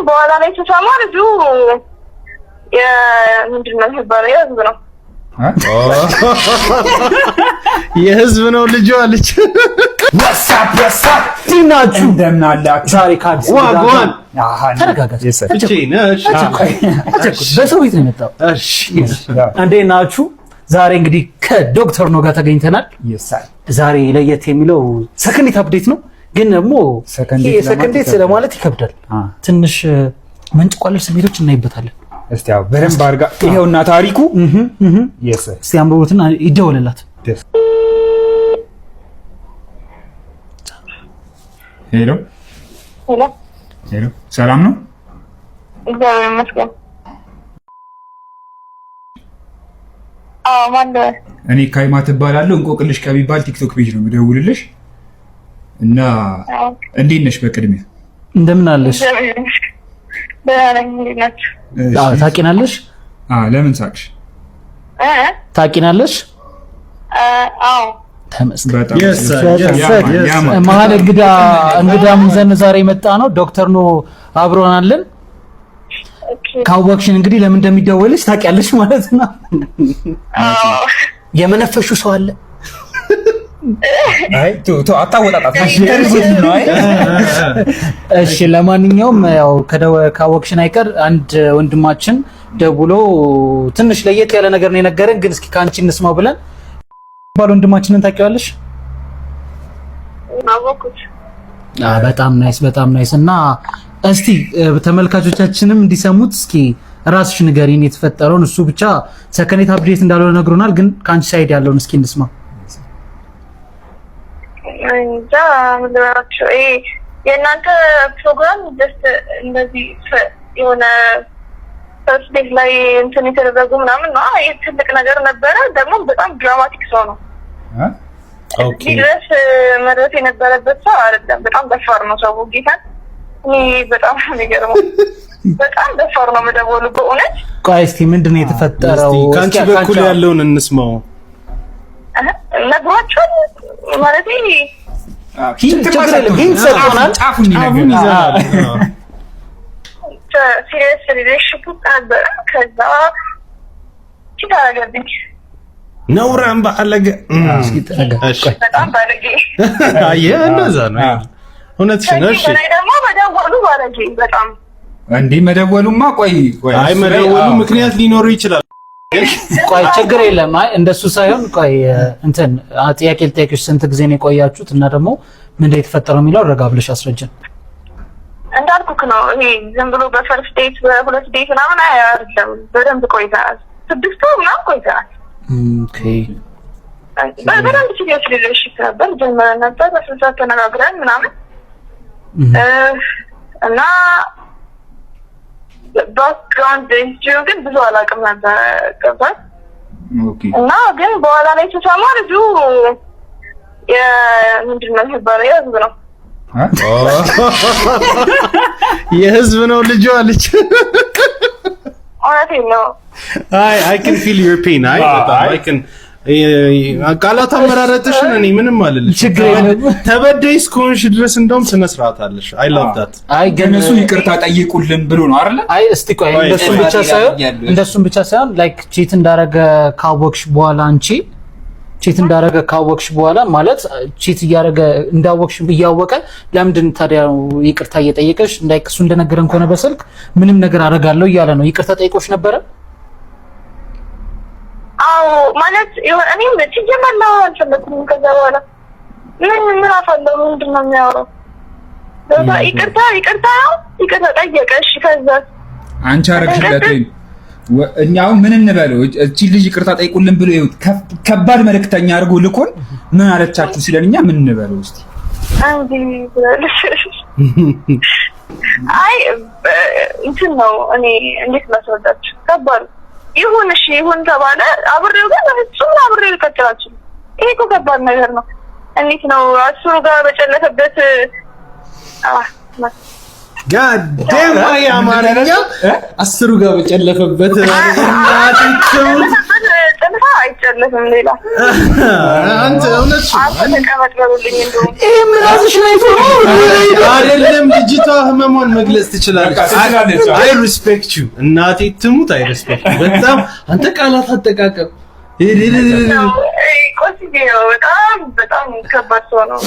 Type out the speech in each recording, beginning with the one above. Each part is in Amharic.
በኋላ ላይ ተሰማ ልጁ ምንድን ነው የሚባለው የህዝብ ነው የህዝብ ነው ልጁ አለች። ወሳፕ ዲናቹ እንደምናላችሁ ዛሬ ካዲስ ዋጓን ተረጋጋች። እቺ ነሽ በሰው ቤት ነው የመጣው። እሺ እንዴት ናችሁ? ዛሬ እንግዲህ ከዶክተር ኖ ጋር ተገኝተናል። ዛሬ ለየት የሚለው ሰከንድ አፕዴት ነው፣ ግን ደግሞ ሰከንድ ለማለት ይከብዳል። ትንሽ መንጭቋለል ስሜቶች እናይበታለን። እስቲ ያው በደንብ አድርጋ ይሄውና ታሪኩ እስቲ አንብቡትና ይደወልላት። ሄሎ ሄሎ ሄሎ፣ ሰላም ነው? እግዚአብሔር ይመስገን። ማን ነው? እኔ ካይማ ትባላለሁ። እንቆቅልሽ ከሚባል ቲክቶክ ፔጅ ነው የምደውልልሽ እና እንዴት ነሽ? በቅድሚያ እንደምን አለሽ? ታውቂናለሽ? ለምን ሳቅሽ? ታውቂናለሽ? አዎ መሀል እንግዳም ይዘን ዛሬ መጣ ነው። ዶክተር ኖ አብሮን አለን። ካወቅሽን እንግዲህ ለምን እንደሚደወልሽ ታውቂያለሽ ማለት ነው። የመነፈሹ ሰው አለ? አይ አታወጣጣት። እሺ ለማንኛውም ያው ካወቅሽን አይቀር አንድ ወንድማችን ደውሎ ትንሽ ለየት ያለ ነገር ነው የነገረን፣ ግን እስኪ ካንቺ እንስማው ብለን ባል ወንድማችንን ታውቂዋለሽ? በጣም ናይስ እና እስቲ ተመልካቾቻችንም እንዲሰሙት እስኪ ራስሽ ንገሪን የተፈጠረውን። እሱ ብቻ ሰከንድ አፕዴት እንዳልሆነ ነግሮናል፣ ግን ካንቺ ሳይድ ያለውን እስኪ እንስማ። እንጃ ምንድነው የእናንተ ፕሮግራም ጀስት እንደዚህ የሆነ ፈርስት ዴት ላይ እንትን የተደረጉ ምናምን ነው። ይሄ ትልቅ ነገር ነበረ። ደግሞ በጣም ድራማቲክ ሰው ነው። ኦኬ ድረስ መድረስ የነበረበት ሰው አይደለም። በጣም ደፋር ነው ሰው። ጌታን በጣም የሚገርመው በጣም ደፋር ነው መደወሉ በእውነት። ቆይ እስቲ ምንድነው የተፈጠረው? ካንቺ በኩል ያለውን እንስማው። ነግሯቸውን ማለት ሲሪየስ ሪሌሽንሽፕ ነበረ። ከዛ ችግር ነውራም ባለገ በጣም ባለጌ እንደዛ ነው። እውነትሽ ነው። እሺ ደግሞ መደወሉ ባለጌ በጣም እንዴ መደወሉማ አይ መደወሉ ምክንያት ሊኖረው ይችላል። ቆይ ችግር የለም። አይ እንደሱ ሳይሆን ቆይ እንትን ጥያቄ ልጠይቅሽ፣ ስንት ጊዜ ነው የቆያችሁት እና ደግሞ ምን ላይ የተፈጠረው የሚለው ረጋ ብለሽ አስረጅን። እንዳልኩክ ነው ይሄ ዝም ብሎ በፈርስት ዴት በሁለት ዴት ምናምን አይደለም። በደንብ ቆይተናል። 6 ወር ምናምን ቆይተናል። ኦኬ በደንብ ሲሪየስ ሪሌሽንሺፕ ነበር። ጀምረን ነበር በስልሳት ተነጋግረን ምናምን እና ባክግራውንድ ኢንስትሪው ግን ብዙ አላውቅም ነበር ገባል። እና ግን በኋላ ላይ ተሰማ ልጁ ምንድን ነው የሚባለው የህዝብ ነው የህዝብ ነው ልጁ አለች። እውነቴን ነው። I can feel your pain. I can ቃላት አመራረጥሽን እኔ ምንም አልልሽ። ተበደይ እስከሆንሽ ድረስ እንደውም ስነ ስርዓት አለሽ። I love that። አይ ገነሱ ይቅርታ ጠይቁልን ብሎ ነው አይደል? አይ እስቲ ቆይ እንደሱም ብቻ ሳይሆን ላይክ ቺት እንዳረገ ካወቅሽ በኋላ አንቺ ቺት እንዳረገ ካወቅሽ በኋላ ማለት ቺት እያረገ እንዳወቅሽ እያወቀ ለምንድን ታዲያ ይቅርታ እየጠየቀሽ እንዳይክሱ እንደነገረን ከሆነ በስልክ ምንም ነገር አረጋለሁ እያለ ነው። ይቅርታ ጠይቆሽ ነበረ? አዎ ማለት እኔም ሲጀመርና አልፈለኩም። ከዛ በኋላ ምን አፈለው ምንድን ነው የሚያወራው? በዛ ይቅርታ ጠየቀሽ። ከዛ አንቺ አረግሽለት እኛው ምን እንበለው? እቺ ልጅ ይቅርታ ጠይቁልን ብሎ ከባድ መልእክተኛ አድርጎ ልኮን ምን አለቻችሁ ሲለኛ ምን እንበለው እስቲ? አይ እንትን ነው እኔ እንዴት ላስረዳችሁ? ከባድ ይሁን እሺ ይሁን ተባለ። አብሬው ግን በፍጹም አብሬው ልቀጥላችሁ። ይሄ እኮ ከባድ ነገር ነው። እንዴት ነው አስሩ ጋር በጨለፈበት God damn አማርኛ አስሩ ጋር በጨለፈበት አይወጣለትም ሌላ አንተ እውነት ተቀመጥ በሉልኝ እንደውም ይሄ ምን ራስሽ ነው አይደለም ልጅቷ ህመሟን መግለጽ ትችላለች አይ ሪስፔክት ዩ እናቴ ትሙት አይ ሪስፔክት በጣም አንተ ቃላት አጠቃቀም በጣም ከባድ ሰው ነው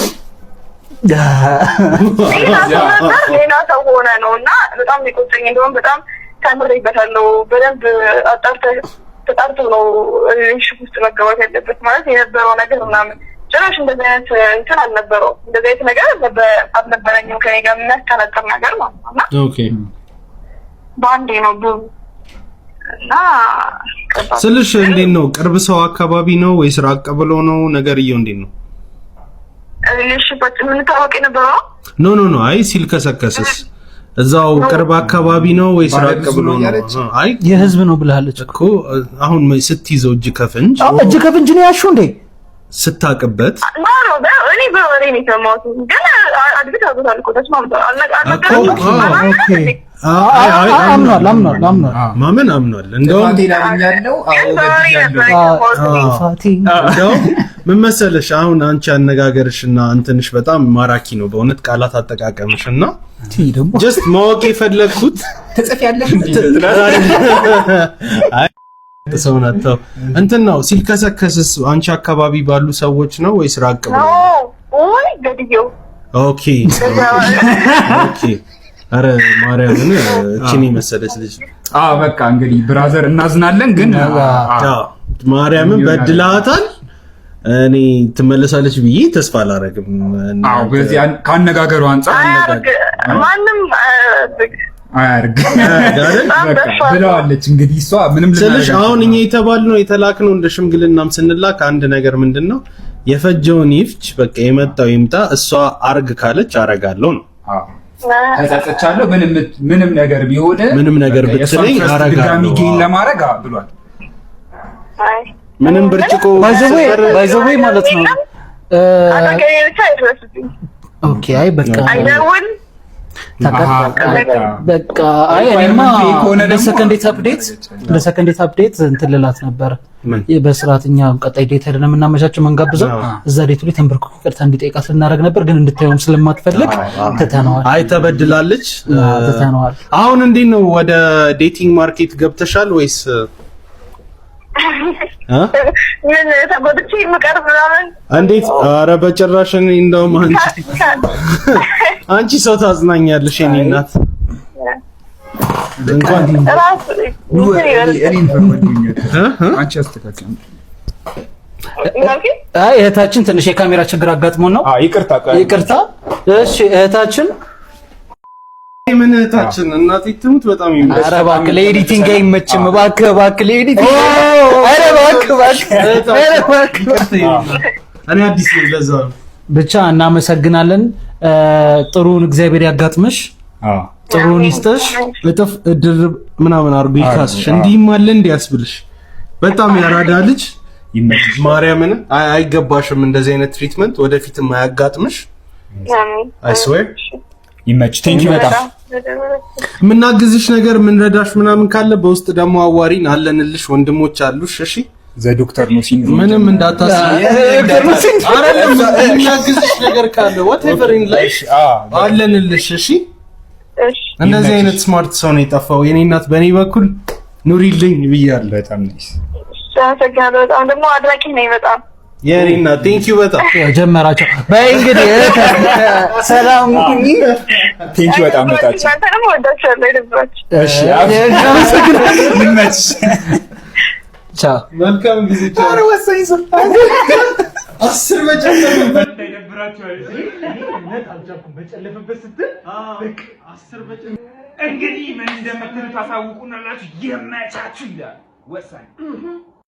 ሌላ ሰው ሆነ ነው እና በጣም ሊቆጨኝ እንደውም በጣም ተምሬበታለሁ በደንብ ተጣርቶ ነው ሪሌሽንሺፕ ውስጥ መገባት ያለበት ማለት የነበረው ነገር ምናምን ጭራሽ እንደዚህ አይነት እንትን አልነበረው እንደዚህ አይነት ነገር አልነበረኝም ከኔ ጋር የሚያስተናግር ነገር ማለት ነው እና ኦኬ ባንዴ ነው እና ስልሽ እንዴት ነው ቅርብ ሰው አካባቢ ነው ወይስ ራቅ ብሎ ነው ነገርየው እንዴት ነው ሪሌሽንሺፕ ምን ታወቂ ነበረው ኖ አይ ሲልከሰከስስ እዛው ቅርብ አካባቢ ነው ወይስ ራቅ ብሎ ነው አይ የህዝብ ነው ብላለች እኮ አሁን ስትይዘው እጅ ከፍንጅ ነው ያሹ እንዴ ስታቀበት እኔ በወሬ ነው የሰማሁት ግን አድርገህ ታውቃለህ እኮ ተስማምተው አምኗል አምኗል እንደውም ያለው እንደውም ምን መሰለሽ አሁን አንቺ አነጋገርሽና እንትንሽ በጣም ማራኪ ነው በእውነት ቃላት አጠቃቀምሽና ጀስት ማወቅ የፈለኩት ተጽፊያለሽ እንዴ ተሰውናተው እንትን ነው ሲልከሰከስስ አንቺ አካባቢ ባሉ ሰዎች ነው ወይስ ራቅ ብሎ ኦይ ገድየው ኦኬ አረ ማርያምን እቺኒ መሰለች ልጅ በቃ እንግዲህ ብራዘር እናዝናለን ግን ማርያምን በድላታል እኔ ትመለሳለች ብዬ ተስፋ አላረግም በዚህ ካነጋገሩ አንፃር ማንንም አያርግ ብለዋለች እንግዲህ እሷ ምንም ስለሽ አሁን እኛ የተባልነው የተላክነው እንደ ሽምግልናም ስንላክ አንድ ነገር ምንድነው የፈጀውን ይፍች በቃ የመጣው ይምጣ እሷ አርግ ካለች አረጋለሁ ነው ተጸጸቻለሁ ምንም ነገር ቢሆን ምንም ነገር ብትለኝ አረጋለሁ ድጋሚ ጌን ለማረጋ ብሏል ምንም ብርጭቆ ባይዘዌ ማለት ነው ኦኬ አይ በቃ አይደውል በቃ አይ እኔማ ለሰከንድ አፕዴት እንትን ልላት ነበር በስርዓትኛ ቀጣይ ዴት ሄደን የምናመቻቸው መንጋብዘው እዛ ዴቱ ላይ ተንበርኩ ይቅርታ እንዲጠይቃት ልናደርግ ነበር ግን እንድታየውም ስለማትፈልግ ትተነዋል አይ ተበድላለች ትተነዋል አሁን እንዴት ነው ወደ ዴቲንግ ማርኬት ገብተሻል ወይስ ምን ተጎድቼ የምቀርብ ምናምን እንዴት ኧረ በጭራሽ እኔ እንደውም አንቺ ሰው ታዝናኛለሽ የኔ እናት እንኳን አንቺ አስተካክል አይ እህታችን ትንሽ የካሜራ ችግር አጋጥሞን ነው ይቅርታ እሺ እህታችን ምን እህታችን እናቴ ትሙት በጣም ይመችሽ ኧረ እባክህ ለኤዲቲንግ አይመችም እባክህ ለኤዲቲንግ ኧረ እባክህ እኔ አዲስ ነኝ ለዛ ብቻ እናመሰግናለን ጥሩን እግዚአብሔር ያጋጥምሽ ጥሩን ይስጥሽ እጥፍ እድር ምናምን አርጉ ይካስሽ እንዲህም አለ እንዲያስብልሽ በጣም ያራዳ ልጅ ይመችሽ ማርያምን አይገባሽም እንደዚህ አይነት ትሪትመንት ወደፊትም አያጋጥምሽ አይ ስዌር ይመች ቴንክ ዩ በጣም ምናግዝሽ ነገር ምንረዳሽ ምናምን ካለ በውስጥ ደግሞ አዋሪን አለንልሽ ወንድሞች አሉሽ እሺ ዶክተር ነው ሲንድሮም ምንም እንዳታስቢ አይደለም ምናግዝሽ ነገር ካለ whatever in life አለንልሽ እሺ እንደዚህ አይነት ስማርት ሰው ነው የጠፋው የኔ እናት በኔ በኩል ኑሪልኝ ብያለሁ በጣም ናይስ በጣም ደግሞ አድራቂ ነኝ በጣም የኔ እናት ቴንክ ዩ በጣም ጀመራቸው በይ እንግዲህ ሰላም ሁኚ ቴንክ ዩ በጣም መጣች እናንተ ደግሞ ወዳችኋለሁ ይደብራችሁ እሺ ይመች ቻው መልካም ጊዜ ቻው ኧረ ወሰኝ ሰው 10 በጨለፈበት ይደብራችሁ አይደል እኔ አልጃኩም በጨለፈበት ስትል በቃ 10 በጨለፈ እንግዲህ ምን እንደምትሉ ታሳውቁናላችሁ የመቻችሁ ይላል ወሰኝ